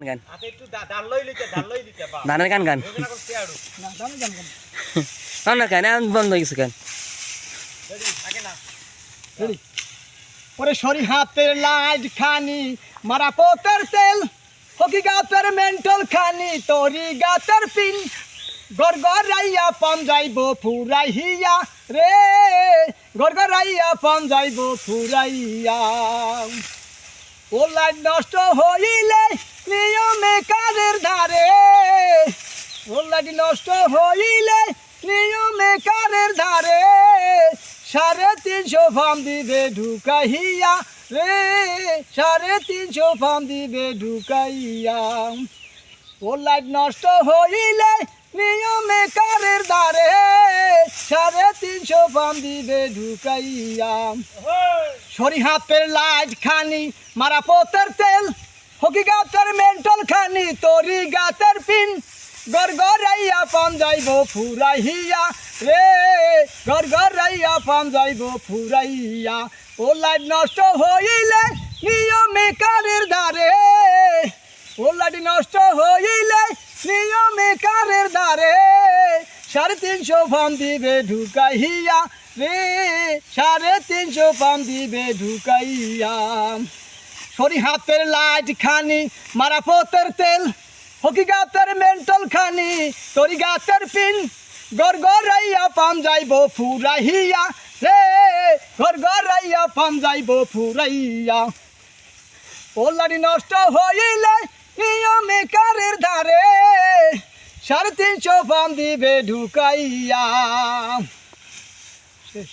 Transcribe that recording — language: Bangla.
গান আতে একটু ডাললই দিতে বা ধানের গান গান এগুলা করতে আড়ু না দামি গান গান না কেন বন্ধ হয়ে গেছে কেন রেডি আগে না রেডি ওরে সরি হাতের লাইট খানি মারা পোতের তেল হকি গাতের মেন্টাল খানি তোরি গাতের পিন গরগরাইয়া পাম যাইব ফুরাইয়া রে গরগরাইয়া পাম যাইব ফুরাইয়া ও লাইট নষ্ট হইলে নিয়মে কারের ধারে ও লাইট নষ্ট হইলে নিয়মে কারের ধারে 350 ফাম দিবে ঢুকাইয়া রে 350 ফাম দিবে ঢুকাইয়া ও লাইট নষ্ট হইলে নিয়মে কারের ধারে 350 ফাম দিবে ঢুকাইয়া সরি হাতের লাইট খানি মারা পোতের তেল হকি গাতের মেন্টাল খানি তোরি গাতের পিন গরগরাইয়া পাম যাইব ফুরাইয়া রে গরগরাইয়া পাম যাইব ফুরাইয়া ও লাইট নষ্ট হইলে নিয়মে কারের ধারে ও লাইট নষ্ট হইলে নিয়মে কারের ধারে 350 ফাম দিবে ঢুকাইয়া রে 350 ফাম দিবে ঢুকাইয়া সরি হাতের লাইট খানি মারা পোতের তেল হকি গাতের মেন্টাল খানি তোরি গাতের পিন গরগরাইয়া পাম যাইব ফুরাইয়া রে গরগরাইয়া পাম যাইব ফুরাইয়া ও লাইট নষ্ট হইলে নিয়মে কারের ধারে 350 ফাম দিবে ঢুকাইয়া শেষ।